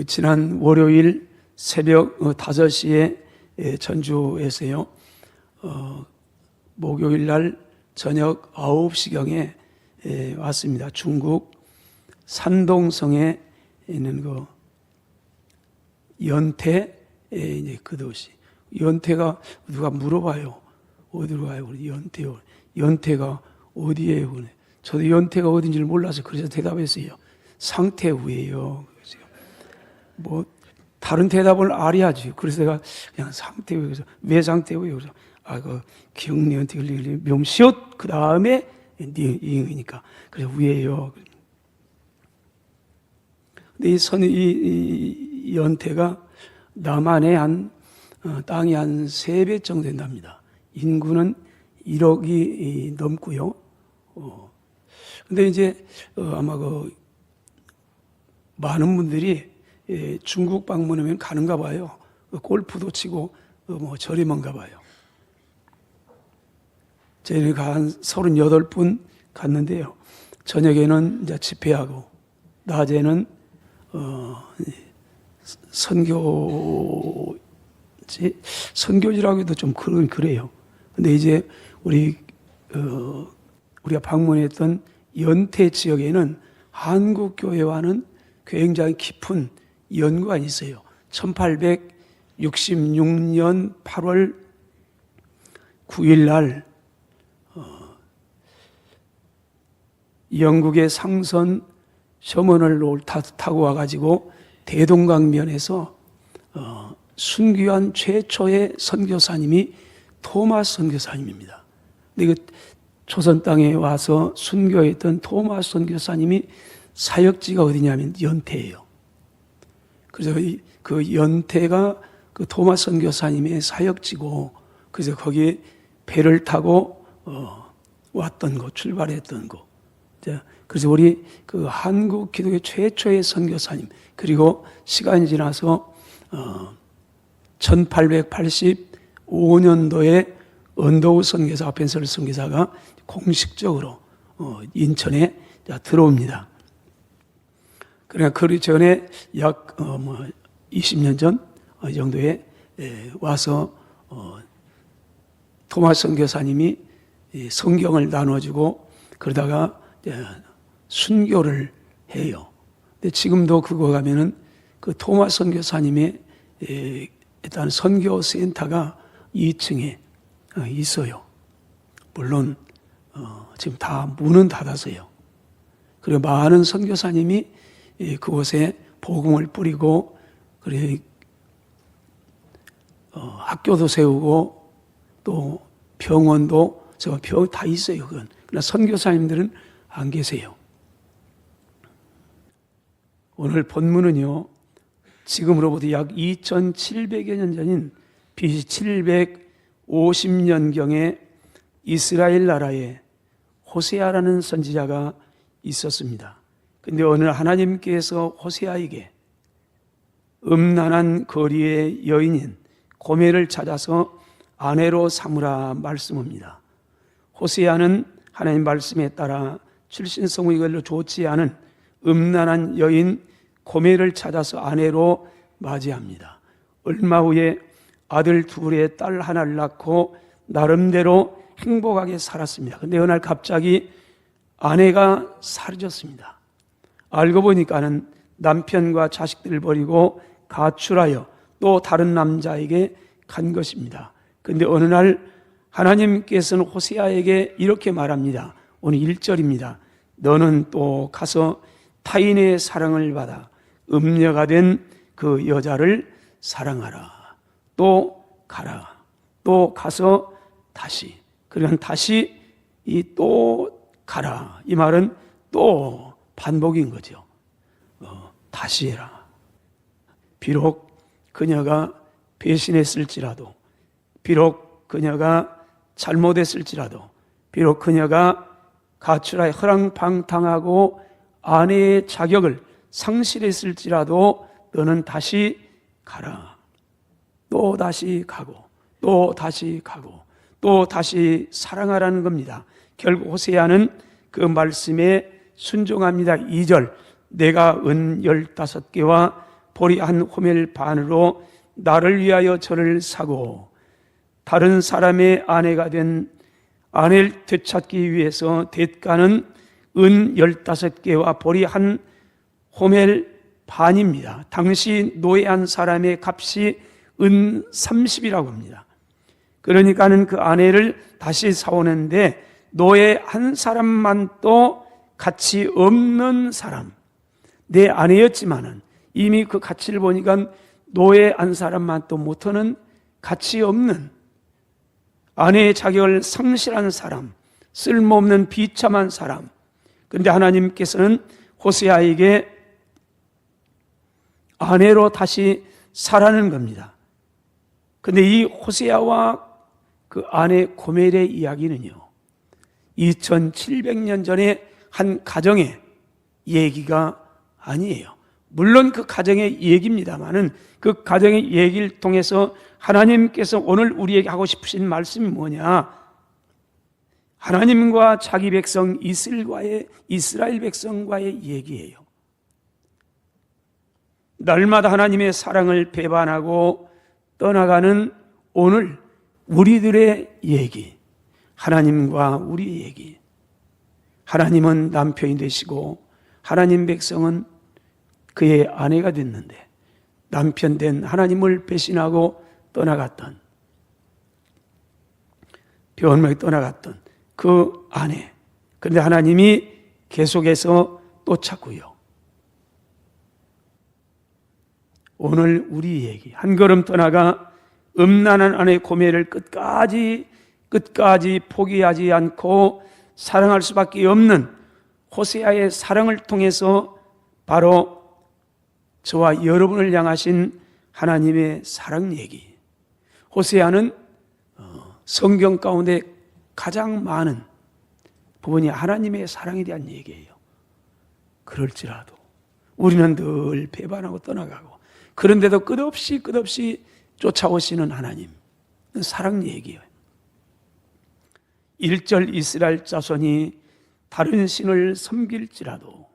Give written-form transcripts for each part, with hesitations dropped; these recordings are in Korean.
지난 월요일 새벽 5시에 전주에서요. 목요일 날 저녁 9시경에 왔습니다. 중국 산동성에 있는 그 연태, 이제 그 도시. 연태가 누가 물어봐요. 어디로 가요? 우리 연태요. 연태가 어디예요? 저도 연태가 어딘지를 몰라서 그래서 대답했어요. 상태후예요. 뭐 다른 대답을 알아야지. 그래서 내가 그냥 상태후. 그래서 왜 상태후예요? 그래서 그 기억니한테 명시옷 그 다음에 이응이니까 그래서 후예요. 근데 이 연태가 남한의 땅이 한 3배 정도 된답니다. 인구는 1억이 넘고요. 근데 이제 아마 많은 분들이 중국 방문하면 가는가 봐요. 골프도 치고 뭐 저렴한가 봐요. 저희가 한 38분 갔는데요. 저녁에는 이제 집회하고 낮에는 선교지라고 해도 좀 그래요. 근데 이제 우리가 방문했던 연태 지역에는 한국 교회와는 굉장히 깊은 연관이 있어요. 1866년 8월 9일 날 영국의 상선 셔먼을 타고 와가지고 대동강변에서 순교한 최초의 선교사님이 토마스 선교사님입니다. 근데 조선 땅에 와서 순교했던 토마스 선교사님이 사역지가 어디냐면 연태예요. 그래서 그 연태가 그 토마스 선교사님의 사역지고, 그래서 거기에 배를 타고 왔던 곳, 출발했던 곳. 그래서 우리 그 한국 기독교 최초의 선교사님, 그리고 시간이 지나서 1885년도에 언더우 선교사, 아펜셀 선교사가 공식적으로 인천에 들어옵니다. 그러니까 그 전에 약 20년 전 정도에 와서 토마스 선교사님이 성경을 나눠주고 그러다가 순교를 해요. 근데 지금도 그거 가면은 그 토마스 선교사님의 일단 선교 센터가 2층에 있어요. 물론 지금 다 문은 닫았어요. 그리고 많은 선교사님이 그곳에 복음을 뿌리고, 그리고 학교도 세우고 또 병원도 병 다 있어요. 그건. 그러나 선교사님들은 안 계세요. 오늘 본문은요, 지금으로부터 약 2700여 년 전인 BC 750년경에 이스라엘 나라에 호세아라는 선지자가 있었습니다. 근데 어느 하나님께서 호세아에게 음란한 거리의 여인인 고멜을 찾아서 아내로 삼으라 말씀합니다. 호세아는 하나님 말씀에 따라 출신성이 별로 좋지 않은 음란한 여인 고멜을 찾아서 아내로 맞이합니다. 얼마 후에 아들 둘에 딸 하나를 낳고 나름대로 행복하게 살았습니다. 근데 어느 날 갑자기 아내가 사라졌습니다. 알고 보니까는 남편과 자식들을 버리고 가출하여 또 다른 남자에게 간 것입니다. 근데 어느 날 하나님께서는 호세아에게 이렇게 말합니다. 오늘 1절입니다. 너는 또 가서 타인의 사랑을 받아 음녀가 된 그 여자를 사랑하라. 또 가라. 또 가서 다시. 그러면 다시 또 가라. 이 말은 또 반복인 거죠. 다시 해라. 비록 그녀가 배신했을지라도, 비록 그녀가 잘못했을지라도, 비록 그녀가 가출하여 허랑방탕하고 아내의 자격을 상실했을지라도 너는 다시 가라. 또 다시 가고, 또 다시 가고, 또 다시 사랑하라는 겁니다. 결국 호세아는 그 말씀에 순종합니다. 2절, 내가 은 15개와 보리 한 호멜 반으로 나를 위하여 저를 사고 다른 사람의 아내가 된 아내를 되찾기 위해서 대가는 은 15개와 보리 한 호멜 반입니다. 당시 노예 한 사람의 값이 은 30이라고 합니다. 그러니까는 그 아내를 다시 사오는데 노예 한 사람만 또 가치 없는 사람, 내 아내였지만은 이미 그 가치를 보니까 노예 한 사람만 또 못하는 가치 없는 아내의 자격을 상실한 사람, 쓸모없는 비참한 사람. 그런데 하나님께서는 호세아에게 아내로 다시 사라는 겁니다. 그런데 이 호세아와 그 아내 고멜의 이야기는요, 2700년 전에 한 가정의 얘기가 아니에요. 물론 그 가정의 얘기입니다만은 그 가정의 얘기를 통해서 하나님께서 오늘 우리에게 하고 싶으신 말씀이 뭐냐? 하나님과 자기 백성 이스라엘 백성과의 얘기예요. 날마다 하나님의 사랑을 배반하고 떠나가는 오늘 우리들의 얘기, 하나님과 우리의 얘기. 하나님은 남편이 되시고 하나님 백성은 그의 아내가 됐는데 남편 된 하나님을 배신하고 떠나갔던, 변명에 떠나갔던 그 아내. 그런데 하나님이 계속해서 또 찾고요. 오늘 우리 얘기, 한 걸음 떠나가 음란한 아내 고멜을 끝까지 포기하지 않고 사랑할 수밖에 없는 호세아의 사랑을 통해서 바로 저와 여러분을 향하신 하나님의 사랑 얘기. 호세아는 성경 가운데 가장 많은 부분이 하나님의 사랑에 대한 얘기예요. 그럴지라도 우리는 늘 배반하고 떠나가고, 그런데도 끝없이 쫓아오시는 하나님, 사랑 얘기예요. 1절 이스라엘 자손이 다른 신을 섬길지라도,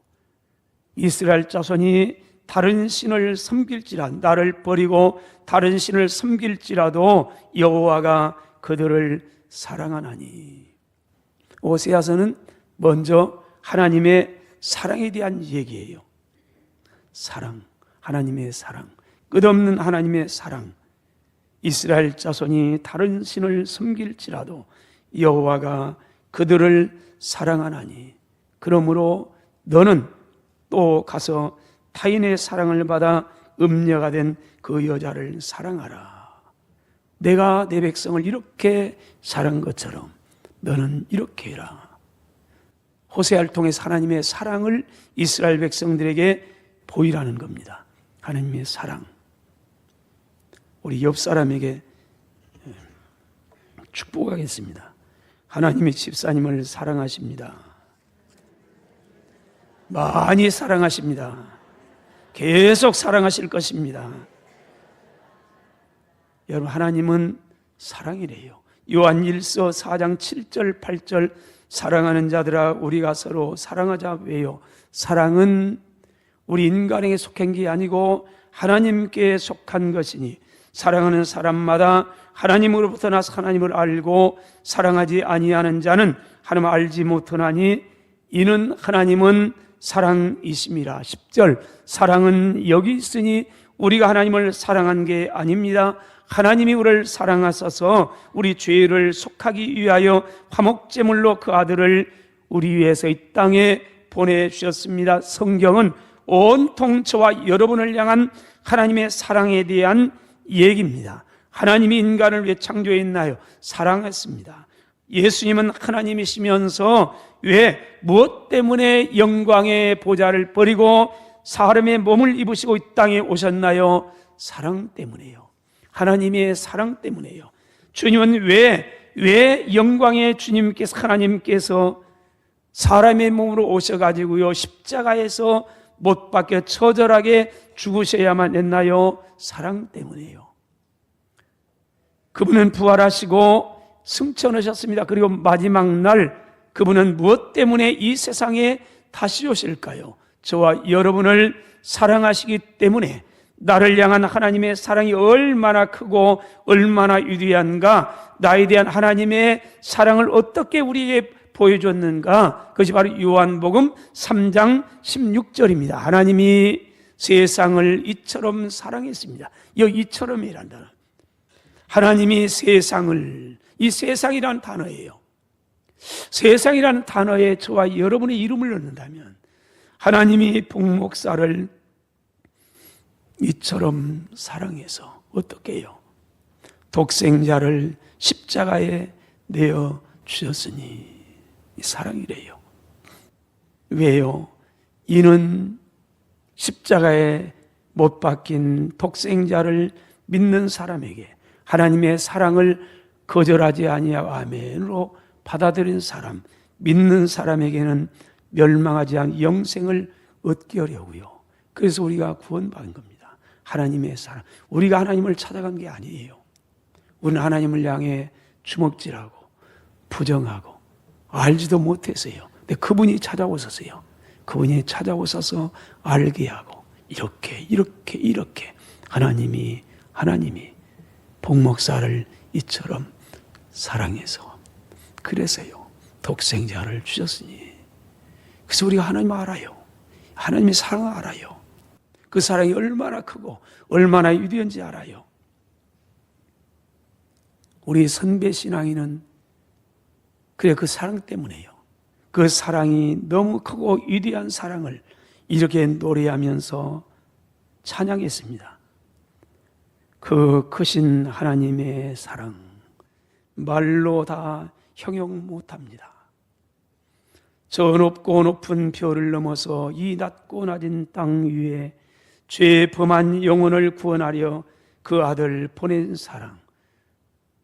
이스라엘 자손이 다른 신을 섬길지라도, 나를 버리고 다른 신을 섬길지라도 여호와가 그들을 사랑하나니. 호세아서는 먼저 하나님의 사랑에 대한 얘기예요. 사랑, 하나님의 사랑, 끝없는 하나님의 사랑. 이스라엘 자손이 다른 신을 섬길지라도 여호와가 그들을 사랑하나니, 그러므로 너는 또 가서 타인의 사랑을 받아 음녀가 된 그 여자를 사랑하라. 내가 내 백성을 이렇게 사랑한 것처럼 너는 이렇게 해라. 호세아를 통해서 하나님의 사랑을 이스라엘 백성들에게 보이라는 겁니다. 하나님의 사랑. 우리 옆 사람에게 축복하겠습니다. 하나님의 집사님을 사랑하십니다. 많이 사랑하십니다. 계속 사랑하실 것입니다. 여러분, 하나님은 사랑이래요. 요한 1서 4장 7절 8절 사랑하는 자들아 우리가 서로 사랑하자. 왜요? 사랑은 우리 인간에게 속한 게 아니고 하나님께 속한 것이니, 사랑하는 사람마다 하나님으로부터 나서 하나님을 알고 사랑하지 아니하는 자는 하나님을 알지 못하나니 이는 하나님은 사랑이심이라. 10절 사랑은 여기 있으니 우리가 하나님을 사랑한 게 아닙니다. 하나님이 우리를 사랑하셔서 우리 죄를 속하기 위하여 화목제물로 그 아들을 우리 위해서 이 땅에 보내주셨습니다. 성경은 온통 저와 여러분을 향한 하나님의 사랑에 대한 얘기입니다. 하나님이 인간을 왜 창조했나요? 사랑했습니다. 예수님은 하나님이시면서 왜, 무엇 때문에 영광의 보좌를 버리고 사람의 몸을 입으시고 이 땅에 오셨나요? 사랑 때문에요. 하나님의 사랑 때문에요. 주님은 왜 영광의 주님께서, 하나님께서 사람의 몸으로 오셔가지고요 십자가에서 못 박혀 처절하게 죽으셔야만 했나요? 사랑 때문에요. 그분은 부활하시고 승천하셨습니다. 그리고 마지막 날 그분은 무엇 때문에 이 세상에 다시 오실까요? 저와 여러분을 사랑하시기 때문에, 나를 향한 하나님의 사랑이 얼마나 크고 얼마나 위대한가, 나에 대한 하나님의 사랑을 어떻게 우리에게 보여줬는가, 그것이 바로 요한복음 3장 16절입니다. 하나님이 세상을 이처럼 사랑했습니다. 여기 이처럼이란 단어, 하나님이 세상을, 이 세상이라는 단어예요. 세상이라는 단어에 저와 여러분의 이름을 넣는다면 하나님이 복목사를 이처럼 사랑해서 어떻게 해요? 독생자를 십자가에 내어 주셨으니 이 사랑이래요. 왜요? 이는 십자가에 못 박힌 독생자를 믿는 사람에게 하나님의 사랑을 거절하지 아니하고 아멘으로 받아들인 사람, 믿는 사람에게는 멸망하지 않은 영생을 얻게 하려고요. 그래서 우리가 구원받은 겁니다. 하나님의 사랑. 우리가 하나님을 찾아간 게 아니에요. 우리는 하나님을 향해 주먹질하고 부정하고 알지도 못했어요. 근데 그분이 찾아오셨어요. 그분이 찾아오셔서 알게 하고 이렇게 하나님이 복목사를 이처럼 사랑해서 그래서요 독생자를 주셨으니, 그래서 우리가 하나님 알아요. 하나님의 사랑을 알아요. 그 사랑이 얼마나 크고 얼마나 위대한지 알아요. 우리 선배 신앙인은 그래 그 사랑 때문에요. 그 사랑이 너무 크고 위대한 사랑을 이렇게 노래하면서 찬양했습니다. 그 크신 하나님의 사랑 말로 다 형용 못합니다. 저 높고 높은 별을 넘어서 이 낮고 낮은 땅 위에 죄 범한 영혼을 구원하려 그 아들 보낸 사랑,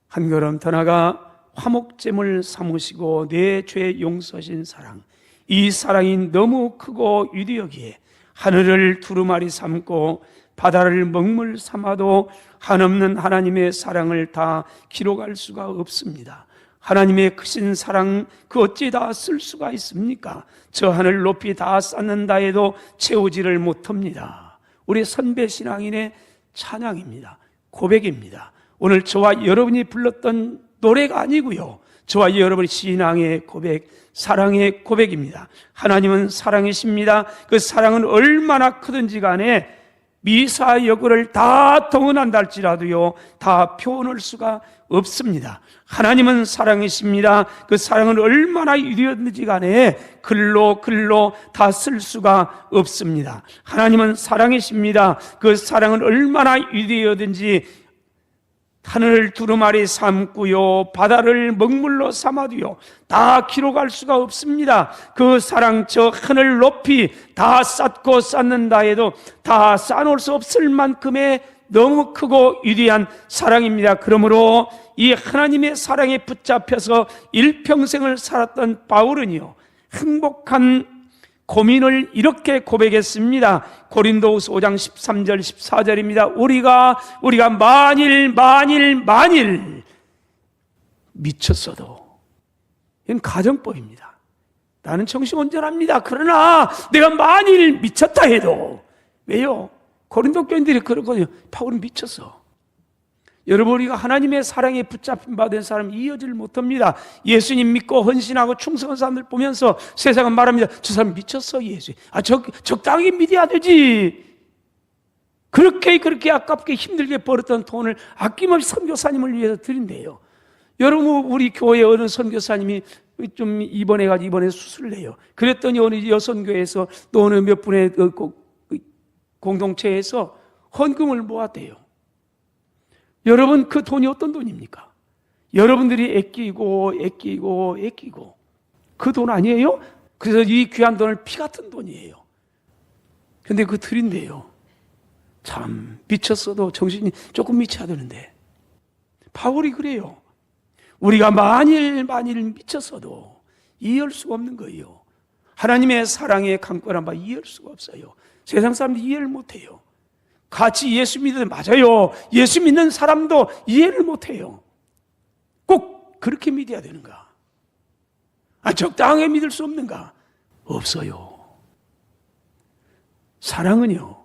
한 걸음 더 나가 화목제물 삼으시고 내 죄 용서하신 사랑, 이 사랑이 너무 크고 위대하기에 하늘을 두루마리 삼고 바다를 먹물 삼아도 한없는 하나님의 사랑을 다 기록할 수가 없습니다. 하나님의 크신 사랑 그 어찌 다 쓸 수가 있습니까? 저 하늘 높이 다 쌓는다 해도 채우지를 못합니다. 우리 선배 신앙인의 찬양입니다. 고백입니다. 오늘 저와 여러분이 불렀던 노래가 아니고요, 저와 여러분의 신앙의 고백, 사랑의 고백입니다. 하나님은 사랑이십니다. 그 사랑은 얼마나 크든지 간에 미사 여구를 다 동원한다 할지라도요 다 표현할 수가 없습니다. 하나님은 사랑이십니다. 그 사랑은 얼마나 위대한지 간에 글로 다 쓸 수가 없습니다. 하나님은 사랑이십니다. 그 사랑은 얼마나 위대하든지 하늘을 두루마리 삼고요 바다를 먹물로 삼아도요 다 기록할 수가 없습니다. 그 사랑 저 하늘 높이 다 쌓고 쌓는다 해도 다 쌓아놓을 수 없을 만큼의 너무 크고 위대한 사랑입니다. 그러므로 이 하나님의 사랑에 붙잡혀서 일평생을 살았던 바울은요 행복한 고민을 이렇게 고백했습니다. 고린도후서 5장 13절 14절입니다. 우리가 만일 미쳤어도, 이건 가정법입니다. 나는 정신온전합니다. 그러나 내가 만일 미쳤다 해도, 왜요? 고린도 교인들이 그러거든요. 바울은 미쳤어. 여러분, 우리가 하나님의 사랑에 붙잡힌 바 된 사람 이어질 못합니다. 예수님 믿고 헌신하고 충성한 사람들 보면서 세상은 말합니다. 저 사람 미쳤어, 예수. 적당히 믿어야 되지. 그렇게 아깝게 힘들게 벌었던 돈을 아낌없이 선교사님을 위해서 드린대요. 여러분, 우리 교회 어느 선교사님이 좀 입원해가지고 이번에 수술을 해요. 그랬더니 어느 여선교회에서 또 어느 몇 분의 공동체에서 헌금을 모았대요. 여러분, 그 돈이 어떤 돈입니까? 여러분들이 아끼고 그 돈 아니에요? 그래서 이 귀한 돈을 피 같은 돈이에요. 근데 그거 드린대요. 참 미쳤어도 정신이 조금 미쳐야 되는데 바울이 그래요. 우리가 만일 미쳤어도 이해할 수가 없는 거예요. 하나님의 사랑에 강권한 바 이해할 수가 없어요. 세상 사람들이 이해를 못해요. 같이 예수 믿는, 맞아요, 예수 믿는 사람도 이해를 못해요. 꼭 그렇게 믿어야 되는가? 적당하게 믿을 수 없는가? 없어요. 사랑은요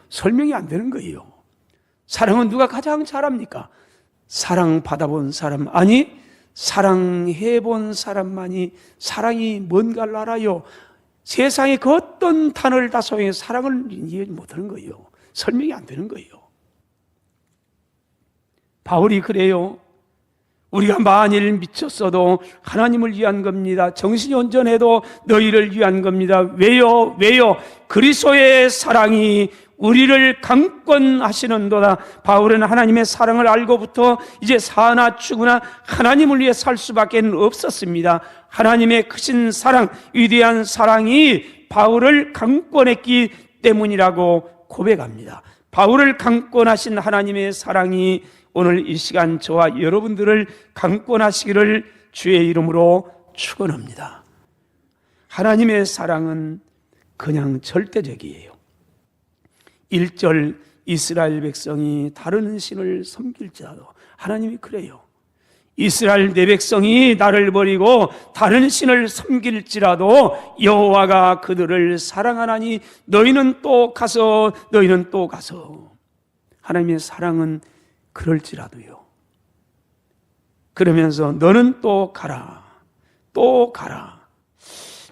설명이 안 되는 거예요. 사랑은 누가 가장 잘합니까? 사랑받아본 사람, 아니 사랑해본 사람만이 사랑이 뭔가를 알아요. 세상에 그 어떤 단어를 다 사용해 사랑을 이해 못하는 거예요. 설명이 안 되는 거예요. 바울이 그래요. 우리가 만일 미쳤어도 하나님을 위한 겁니다. 정신이 온전해도 너희를 위한 겁니다. 왜요? 그리스도의 사랑이 우리를 강권하시는도다. 바울은 하나님의 사랑을 알고부터 이제 사나 죽으나 하나님을 위해 살 수밖에 없었습니다. 하나님의 크신 사랑, 위대한 사랑이 바울을 강권했기 때문이라고 고백합니다. 바울을 강권하신 하나님의 사랑이 오늘 이 시간 저와 여러분들을 강권하시기를 주의 이름으로 축원합니다. 하나님의 사랑은 그냥 절대적이에요. 1절 이스라엘 백성이 다른 신을 섬길지라도, 하나님이 그래요. 이스라엘 내 백성이 나를 버리고 다른 신을 섬길지라도 여호와가 그들을 사랑하나니 너희는 또 가서. 하나님의 사랑은 그럴지라도요. 그러면서 너는 또 가라.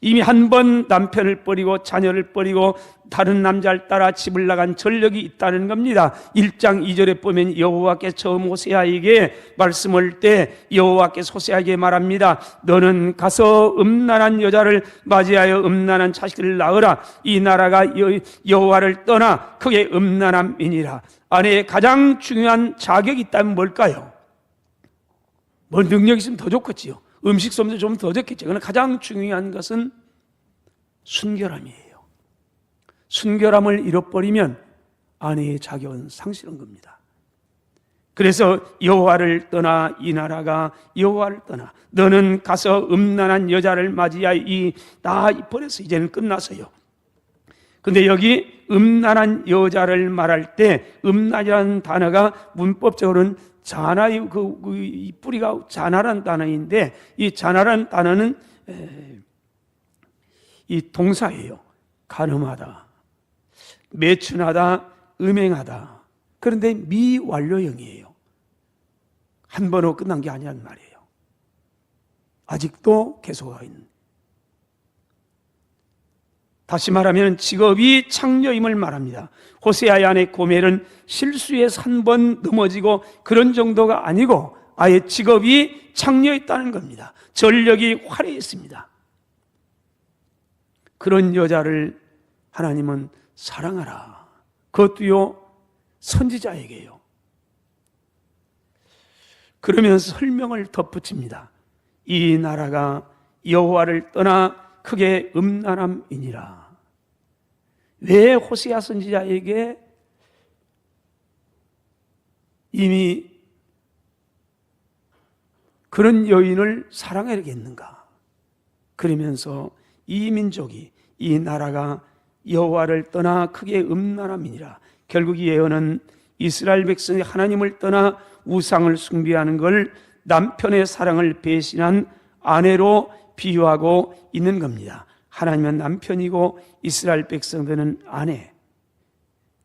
이미 한 번 남편을 버리고 자녀를 버리고 다른 남자를 따라 집을 나간 전력이 있다는 겁니다. 1장 2절에 보면 여호와께 처음 호세아에게 말씀할 때 여호와께서 호세아에게 말합니다. 너는 가서 음란한 여자를 맞이하여 음란한 자식을 낳으라. 이 나라가 여호와를 떠나 크게 음란함이니라. 아내의 가장 중요한 자격이 있다면 뭘까요? 뭐 능력이 있으면 더 좋겠지요. 음식 솜도 좀 더 좋겠죠. 그러나 가장 중요한 것은 순결함이에요. 순결함을 잃어버리면 아내의 자격은 상실한 겁니다. 그래서 여호와를 떠나, 이 나라가 여호와를 떠나, 너는 가서 음란한 여자를 맞이하여 다 버려서 이제는 끝났어요. 근데 여기 음란한 여자를 말할 때 음란이라는 단어가 문법적으로는 자나의 이 뿌리가 자나라는 단어인데, 이 자나라는 단어는 이 동사예요. 간음하다, 매춘하다, 음행하다. 그런데 미완료형이에요. 한 번으로 끝난 게 아니란 말이에요. 아직도 계속하고 있는. 다시 말하면 직업이 창녀임을 말합니다. 호세아의 아내 고멜은 실수해서 한 번 넘어지고 그런 정도가 아니고 아예 직업이 창녀였다는 겁니다. 전력이 화려했습니다. 그런 여자를 하나님은 사랑하라. 그것도요, 선지자에게요. 그러면서 설명을 덧붙입니다. 이 나라가 여호와를 떠나 크게 음란함이니라. 왜 호세아 선지자에게 이미 그런 여인을 사랑하겠는가? 그러면서 이 민족이, 이 나라가 여호와를 떠나 크게 음란함이니라. 결국 이 예언은 이스라엘 백성이 하나님을 떠나 우상을 숭배하는 걸 남편의 사랑을 배신한 아내로 비유하고 있는 겁니다. 하나님은 남편이고 이스라엘 백성들은 아내.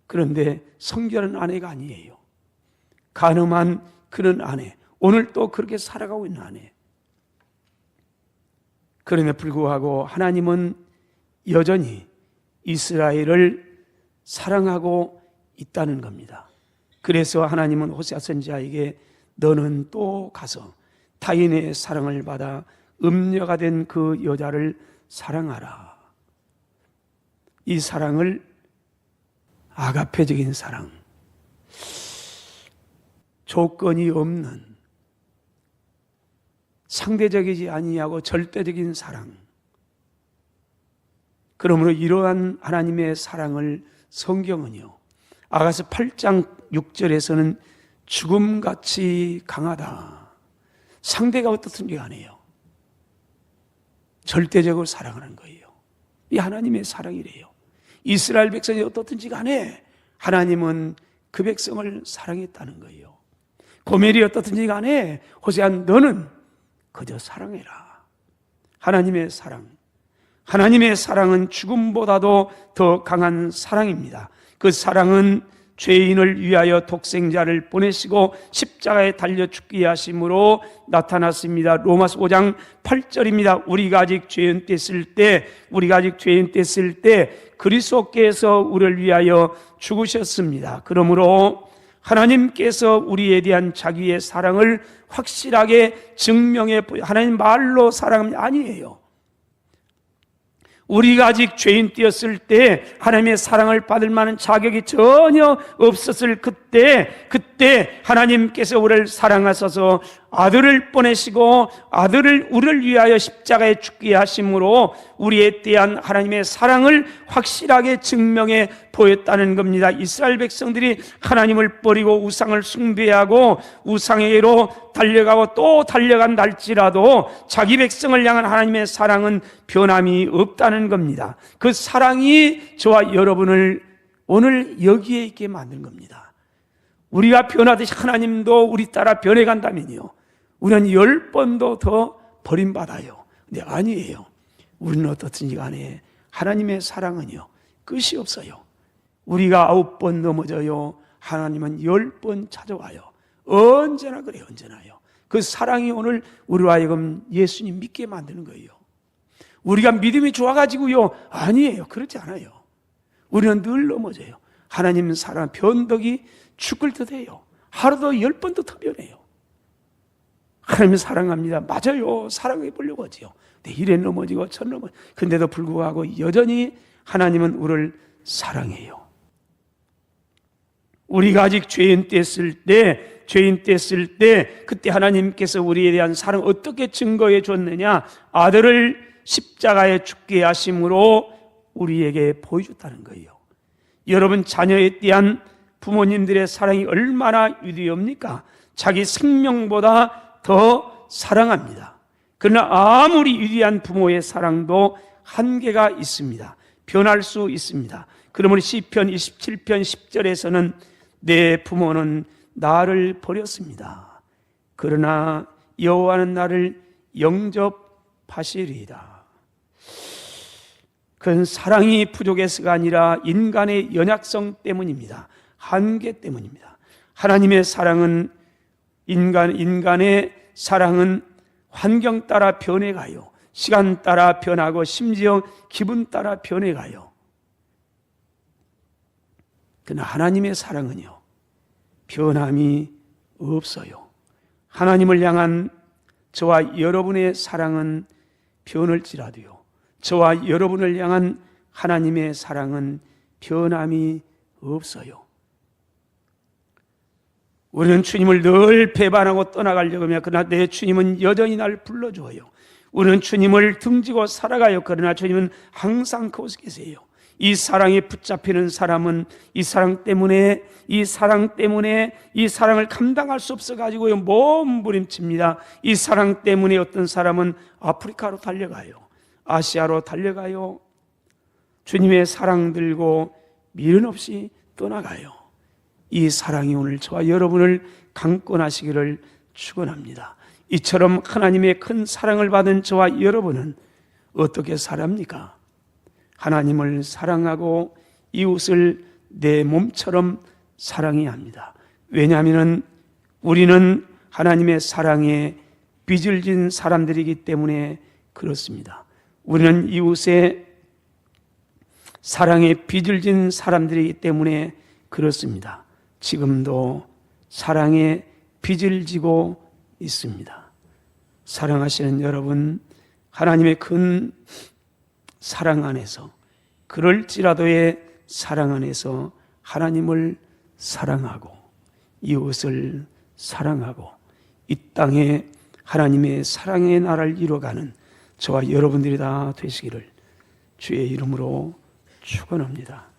그런데 성결한 아내가 아니에요. 간음한 그런 아내. 오늘 또 그렇게 살아가고 있는 아내. 그럼에도 불구하고 하나님은 여전히 이스라엘을 사랑하고 있다는 겁니다. 그래서 하나님은 호세아 선지자에게 너는 또 가서 타인의 사랑을 받아 음녀가 된 그 여자를 사랑하라. 이 사랑을 아가페적인 사랑, 조건이 없는, 상대적이지 아니하고 절대적인 사랑. 그러므로 이러한 하나님의 사랑을 성경은요, 아가서 8장 6절에서는 죽음같이 강하다. 상대가 어떻든지 간에요, 절대적으로 사랑하는 거예요. 이 하나님의 사랑이래요. 이스라엘 백성이 어떻든지 간에 하나님은 그 백성을 사랑했다는 거예요. 고멜이 어떻든지 간에 호세아 너는 그저 사랑해라. 하나님의 사랑. 하나님의 사랑은 죽음보다도 더 강한 사랑입니다. 그 사랑은 죄인을 위하여 독생자를 보내시고 십자가에 달려 죽게 하심으로 나타났습니다. 로마서 5장 8절입니다. 우리가 아직 죄인 됐을 때 그리스도께서 우리를 위하여 죽으셨습니다. 그러므로 하나님께서 우리에 대한 자기의 사랑을 확실하게 증명해 하나님 말로 사랑은 아니에요. 우리가 아직 죄인 되었을 때 하나님의 사랑을 받을 만한 자격이 전혀 없었을 그때 하나님께서 우리를 사랑하셔서 아들을 보내시고 아들을 우리를 위하여 십자가에 죽게 하심으로 우리에 대한 하나님의 사랑을 확실하게 증명해 보였다는 겁니다. 이스라엘 백성들이 하나님을 버리고 우상을 숭배하고 우상에게로 달려가고 또 달려간 날지라도 자기 백성을 향한 하나님의 사랑은 변함이 없다는 겁니다. 그 사랑이 저와 여러분을 오늘 여기에 있게 만든 겁니다. 우리가 변하듯이 하나님도 우리 따라 변해간다면요, 우리는 10번도 더 버림받아요. 근데 아니에요. 우리는 어떻든지 간에 하나님의 사랑은요, 끝이 없어요. 우리가 9번 넘어져요, 하나님은 10번 찾아와요. 언제나 그래요. 언제나요. 그 사랑이 오늘 우리로 하여금 예수님 믿게 만드는 거예요. 우리가 믿음이 좋아가지고요, 아니에요. 그렇지 않아요. 우리는 늘 넘어져요. 하나님 사랑 변덕이 죽을 듯해요. 하루도 10번도 더 변해요. 하나님 사랑합니다. 맞아요. 사랑해 보려고 하지요. 근데 이래 넘어지고 저 넘어지고, 근데도 불구하고 여전히 하나님은 우리를 사랑해요. 우리가 아직 죄인 됐을 때 그때 하나님께서 우리에 대한 사랑 어떻게 증거해 줬느냐? 아들을 십자가에 죽게 하심으로 우리에게 보여줬다는 거예요. 여러분 자녀에 대한 부모님들의 사랑이 얼마나 위대합니까? 자기 생명보다 더 사랑합니다. 그러나 아무리 위대한 부모의 사랑도 한계가 있습니다. 변할 수 있습니다. 그러므로 시편 27편 10절에서는 내 부모는 나를 버렸습니다. 그러나 여호와는 나를 영접하시리이다. 그건 사랑이 부족해서가 아니라 인간의 연약성 때문입니다. 한계 때문입니다. 하나님의 사랑은 인간의 사랑은 환경 따라 변해가요. 시간 따라 변하고 심지어 기분 따라 변해가요. 그러나 하나님의 사랑은요, 변함이 없어요. 하나님을 향한 저와 여러분의 사랑은 변할지라도요, 저와 여러분을 향한 하나님의 사랑은 변함이 없어요. 우리는 주님을 늘 배반하고 떠나가려고 하며 그러나 내 주님은 여전히 날 불러줘요. 우리는 주님을 등지고 살아가요. 그러나 주님은 항상 그곳에 계세요. 이 사랑에 붙잡히는 사람은 이 사랑 때문에 이 사랑을 감당할 수 없어가지고 몸부림칩니다. 이 사랑 때문에 어떤 사람은 아프리카로 달려가요. 아시아로 달려가요. 주님의 사랑 들고 미련 없이 떠나가요. 이 사랑이 오늘 저와 여러분을 강권하시기를 축원합니다. 이처럼 하나님의 큰 사랑을 받은 저와 여러분은 어떻게 살합니까? 하나님을 사랑하고 이웃을 내 몸처럼 사랑해야 합니다. 왜냐하면 우리는 하나님의 사랑에 빚을 진 사람들이기 때문에 그렇습니다. 우리는 이웃의 사랑에 빚을 진 사람들이기 때문에 그렇습니다. 지금도 사랑에 빚을 지고 있습니다. 사랑하시는 여러분, 하나님의 큰 사랑 안에서, 그럴지라도의 사랑 안에서 하나님을 사랑하고 이웃을 사랑하고 이 땅에 하나님의 사랑의 나라를 이루어가는 저와 여러분들이 다 되시기를 주의 이름으로 축원합니다.